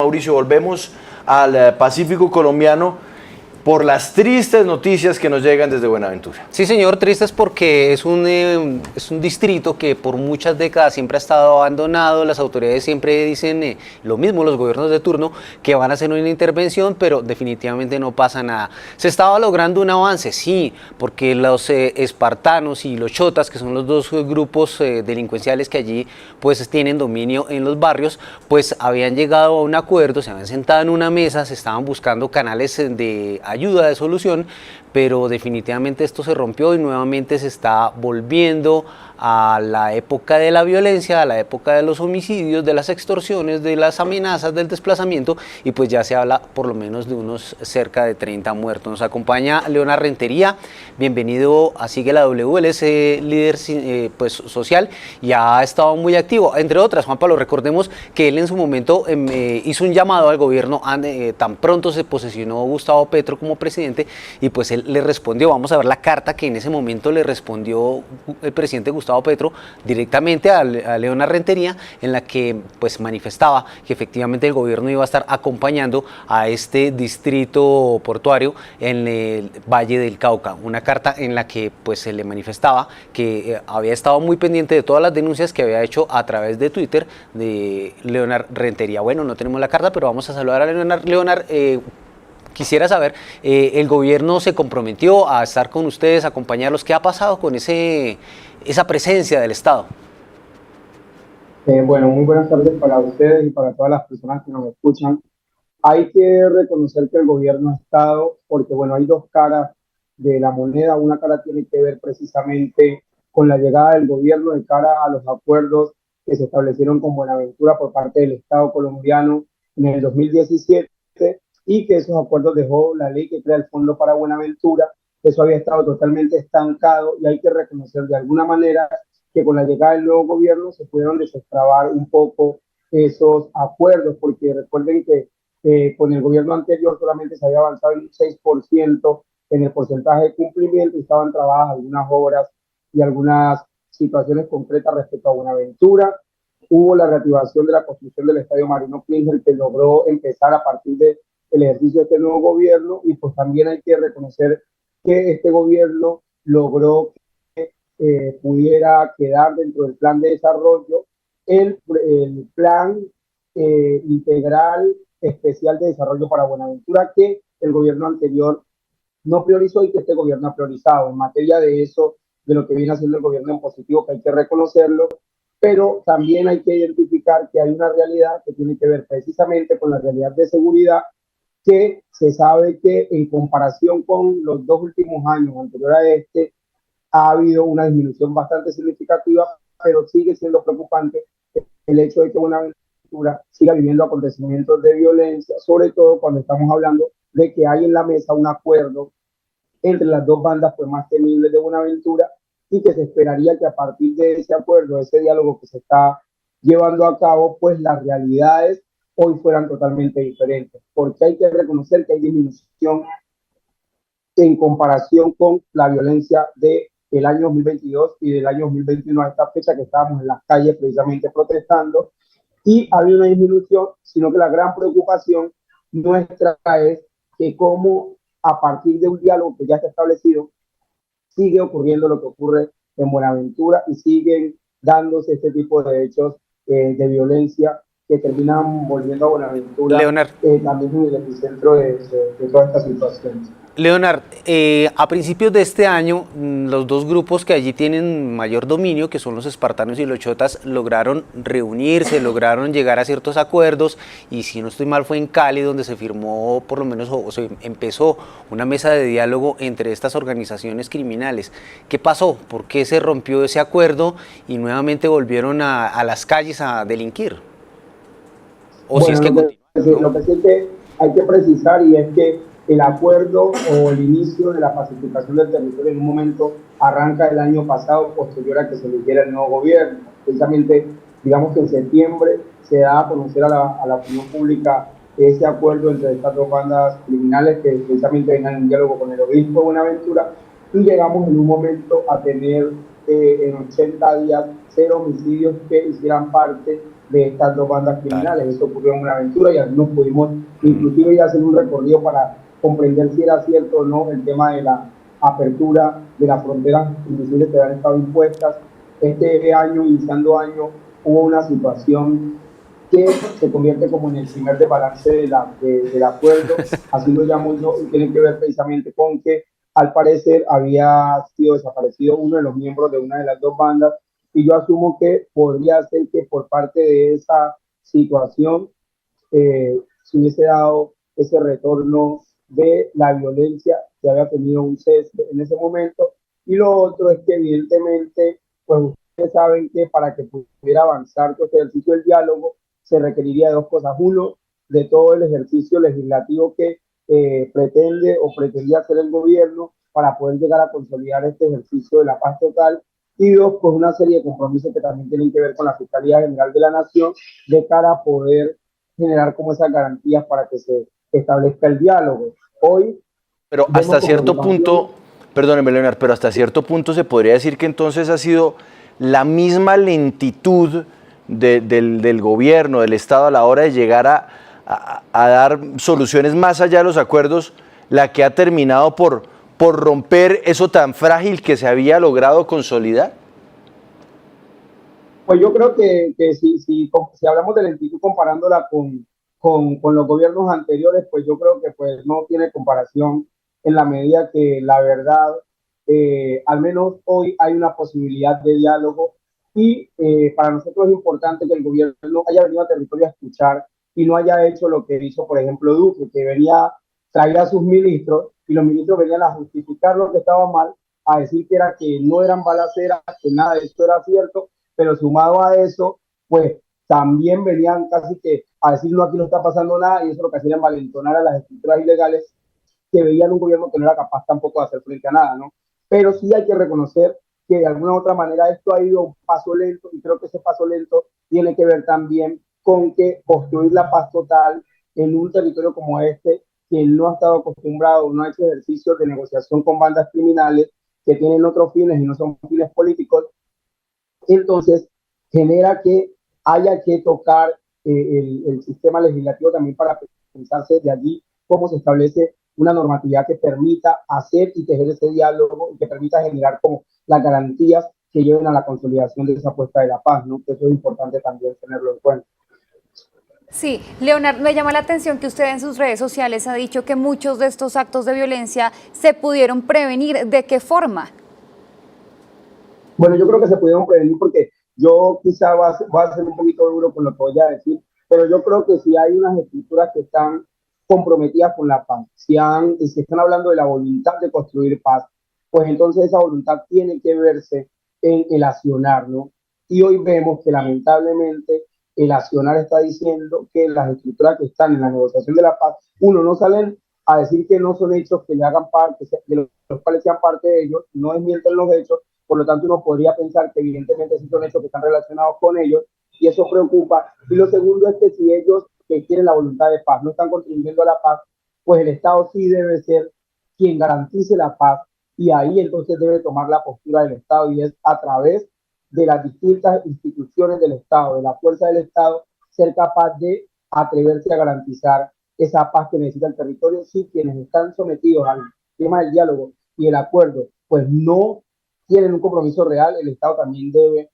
Mauricio, volvemos al Pacífico colombiano por las tristes noticias que nos llegan desde Buenaventura. Sí, señor, tristes porque es un distrito que por muchas décadas siempre ha estado abandonado. Las autoridades siempre dicen lo mismo, los gobiernos de turno, que van a hacer una intervención, pero definitivamente no pasa nada. Se estaba logrando un avance, sí, porque los espartanos y los chotas, que son los dos grupos delincuenciales que allí pues tienen dominio en los barrios, pues habían llegado a un acuerdo, se habían sentado en una mesa, se estaban buscando canales de ayuda, de solución, pero definitivamente esto se rompió y nuevamente se está volviendo a la época de la violencia, a la época de los homicidios, de las extorsiones, de las amenazas, del desplazamiento, y pues ya se habla por lo menos de unos cerca de 30 muertos. Nos acompaña Leonard Rentería, bienvenido a Sigue la W, él es líder pues, social y ha estado muy activo, entre otras. Juan Pablo, recordemos que él en su momento hizo un llamado al gobierno, tan pronto se posesionó Gustavo Petro como presidente, y pues él le respondió. Vamos a ver la carta que en ese momento le respondió el presidente Gustavo Petro directamente a Leonard Rentería, en la que pues manifestaba que efectivamente el gobierno iba a estar acompañando a este distrito portuario en el Valle del Cauca. Una carta en la que pues se le manifestaba que había estado muy pendiente de todas las denuncias que había hecho a través de Twitter de Leonard Rentería. Bueno, no tenemos la carta, pero vamos a saludar a Leonard. Leonard, quisiera saber, el gobierno se comprometió a estar con ustedes, a acompañarlos. ¿Qué ha pasado con esa presencia del Estado? Bueno, muy buenas tardes para ustedes y para todas las personas que nos escuchan. Hay que reconocer que el gobierno ha estado, porque bueno, hay dos caras de la moneda. Una cara tiene que ver precisamente con la llegada del gobierno de cara a los acuerdos que se establecieron con Buenaventura por parte del Estado colombiano en el 2017, y que esos acuerdos dejó la ley que crea el Fondo para Buenaventura. Eso había estado totalmente estancado y hay que reconocer de alguna manera que con la llegada del nuevo gobierno se pudieron destrabar un poco esos acuerdos, porque recuerden que con el gobierno anterior solamente se había avanzado en un 6% en el porcentaje de cumplimiento y estaban trabajadas algunas obras y algunas situaciones concretas respecto a Buenaventura. Hubo la reactivación de la construcción del Estadio Marino Klinger, que logró empezar a partir del ejercicio de este nuevo gobierno, y pues también hay que reconocer que este gobierno logró que pudiera quedar dentro del plan de desarrollo el plan integral especial de desarrollo para Buenaventura, que el gobierno anterior no priorizó y que este gobierno ha priorizado. En materia de eso, de lo que viene haciendo el gobierno en positivo, que hay que reconocerlo, pero también hay que identificar que hay una realidad que tiene que ver precisamente con la realidad de seguridad, que se sabe que en comparación con los dos últimos años anterior a este, ha habido una disminución bastante significativa, pero sigue siendo preocupante el hecho de que Buenaventura siga viviendo acontecimientos de violencia, sobre todo cuando estamos hablando de que hay en la mesa un acuerdo entre las dos bandas pues, más temibles de Buenaventura, y que se esperaría que a partir de ese acuerdo, ese diálogo que se está llevando a cabo, pues las realidades hoy fueran totalmente diferentes, porque hay que reconocer que hay disminución en comparación con la violencia del año 2022 y del año 2021 a esta fecha, que estábamos en las calles precisamente protestando, y había una disminución, sino que la gran preocupación nuestra es que como a partir de un diálogo que ya está establecido, sigue ocurriendo lo que ocurre en Buenaventura y siguen dándose este tipo de hechos de violencia que terminan volviendo a Buenaventura también en el epicentro de todas estas situaciones. Leonard, a principios de este año, los dos grupos que allí tienen mayor dominio, que son los espartanos y los chotas, lograron reunirse, lograron llegar a ciertos acuerdos, y si no estoy mal fue en Cali donde se firmó, por lo menos, o se empezó una mesa de diálogo entre estas organizaciones criminales. ¿Qué pasó? ¿Por qué se rompió ese acuerdo y nuevamente volvieron a las calles a delinquir? O bueno, si es que lo que sí es que hay que precisar, y es que el acuerdo o el inicio de la pacificación del territorio en un momento arranca el año pasado, posterior a que se eligiera el nuevo gobierno. Precisamente, digamos que en septiembre se da a conocer a la opinión pública ese acuerdo entre estas dos bandas criminales que precisamente vengan en diálogo con el obispo de Buenaventura, y llegamos en un momento a tener en 80 días 0 homicidios que hicieran parte de estas dos bandas criminales. Eso ocurrió en una aventura y así nos pudimos inclusive ya hacer un recorrido para comprender si era cierto o no el tema de la apertura de las fronteras invisibles que han estado impuestas. Este año, iniciando año, hubo una situación que se convierte como en el primer desbalance del acuerdo, así lo llamo yo, y tiene que ver precisamente con que al parecer había sido desaparecido uno de los miembros de una de las dos bandas, y yo asumo que podría ser que por parte de esa situación se hubiese dado ese retorno de la violencia que había tenido un cese en ese momento. Y lo otro es que evidentemente, pues ustedes saben que para que pudiera avanzar todo este ejercicio del diálogo, se requeriría de dos cosas. Uno, de todo el ejercicio legislativo que pretende o pretendía hacer el gobierno para poder llegar a consolidar este ejercicio de la paz total. Y dos, pues una serie de compromisos que también tienen que ver con la Fiscalía General de la Nación de cara a poder generar como esas garantías para que se establezca el diálogo. Hoy, pero hasta cierto punto, perdóneme, Leonard, pero hasta cierto punto se podría decir que entonces ha sido la misma lentitud del gobierno, del Estado a la hora de llegar a dar soluciones más allá de los acuerdos, la que ha terminado por romper eso tan frágil que se había logrado consolidar. Pues yo creo que si hablamos de lentitud comparándola con los gobiernos anteriores, pues yo creo que pues no tiene comparación en la medida que la verdad, al menos hoy hay una posibilidad de diálogo y para nosotros es importante que el gobierno haya venido a territorio a escuchar y no haya hecho lo que hizo, por ejemplo, Duque, que venía, traía a sus ministros y los ministros venían a justificar lo que estaba mal, a decir que era que no eran balaceras, que nada de esto era cierto, pero sumado a eso, pues también venían casi que a decir no, aquí no está pasando nada, y eso lo que hacían envalentonar a las estructuras ilegales que veían un gobierno que no era capaz tampoco de hacer frente a nada, ¿no? Pero sí hay que reconocer que de alguna u otra manera esto ha ido un paso lento, y creo que ese paso lento tiene que ver también con que construir la paz total en un territorio como este, que no ha estado acostumbrado, no ha hecho ejercicios de negociación con bandas criminales que tienen otros fines y no son fines políticos, entonces genera que haya que tocar el sistema legislativo también para pensarse de allí cómo se establece una normatividad que permita hacer y tejer ese diálogo y que permita generar como las garantías que lleven a la consolidación de esa apuesta de la paz, ¿no? Eso es importante también tenerlo en cuenta. Sí, Leonard, me llama la atención que usted en sus redes sociales ha dicho que muchos de estos actos de violencia se pudieron prevenir. ¿De qué forma? Bueno, yo creo que se pudieron prevenir porque yo quizá va a ser un poquito duro con lo que voy a decir, pero yo creo que si hay unas estructuras que están comprometidas con la paz, si están hablando de la voluntad de construir paz, pues entonces esa voluntad tiene que verse en el accionar, ¿no? Y hoy vemos que lamentablemente el accionar está diciendo que las estructuras que están en la negociación de la paz, uno, no salen a decir que no son hechos que le hagan parte, de los cuales sean parte de ellos, no desmienten los hechos, por lo tanto uno podría pensar que evidentemente sí son hechos que están relacionados con ellos y eso preocupa. Y lo segundo es que si ellos que quieren la voluntad de paz no están contribuyendo a la paz, pues el Estado sí debe ser quien garantice la paz y ahí entonces debe tomar la postura del Estado y es a través de las distintas instituciones del Estado, de la fuerza del Estado, ser capaz de atreverse a garantizar esa paz que necesita el territorio si quienes están sometidos al tema del diálogo y el acuerdo, pues no tienen un compromiso real, el Estado también debe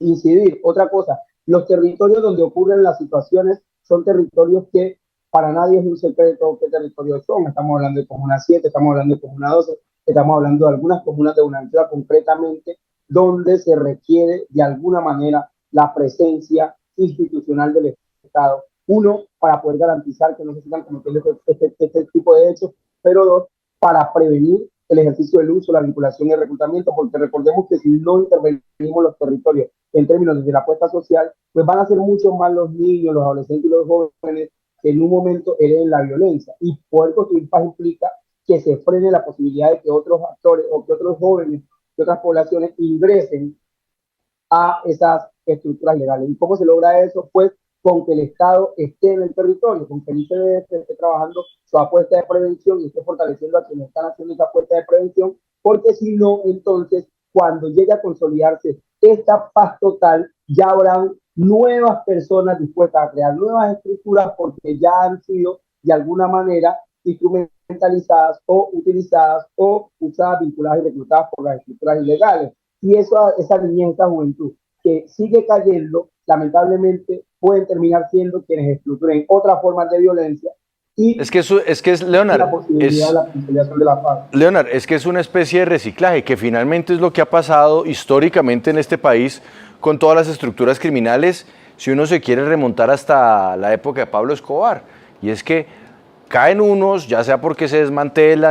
incidir. Otra cosa, los territorios donde ocurren las situaciones son territorios que para nadie es un secreto qué territorios son. Estamos hablando de Comuna 7, estamos hablando de Comuna 12, estamos hablando de algunas comunas de Buenaventura concretamente, donde se requiere de alguna manera la presencia institucional del Estado. Uno, para poder garantizar que no se sigan cometiendo este tipo de hechos, pero dos, para prevenir el ejercicio del uso, la vinculación y el reclutamiento, porque recordemos que si no intervenimos los territorios en términos de la apuesta social, pues van a ser mucho más los niños, los adolescentes y los jóvenes que en un momento hereden la violencia. Y poder construir paz implica que se frene la posibilidad de que otros actores o que otros jóvenes de otras poblaciones ingresen a esas estructuras legales. ¿Y cómo se logra eso? Pues con que el Estado esté en el territorio, con que el ICBF esté trabajando su apuesta de prevención y esté fortaleciendo a quienes están haciendo esa apuesta de prevención, porque si no, entonces cuando llegue a consolidarse esta paz total, ya habrán nuevas personas dispuestas a crear nuevas estructuras porque ya han sido de alguna manera instrumentalizadas o utilizadas o usadas, vinculadas y reclutadas por las estructuras ilegales. Y esa niñez, esa juventud que sigue cayendo, lamentablemente pueden terminar siendo quienes estructuren otras formas de violencia. Y Leonard, la posibilidad de la conciliación de la paz. Leonard, es que es una especie de reciclaje, que finalmente es lo que ha pasado históricamente en este país con todas las estructuras criminales, si uno se quiere remontar hasta la época de Pablo Escobar. Y es que caen unos, ya sea porque se desmantelan,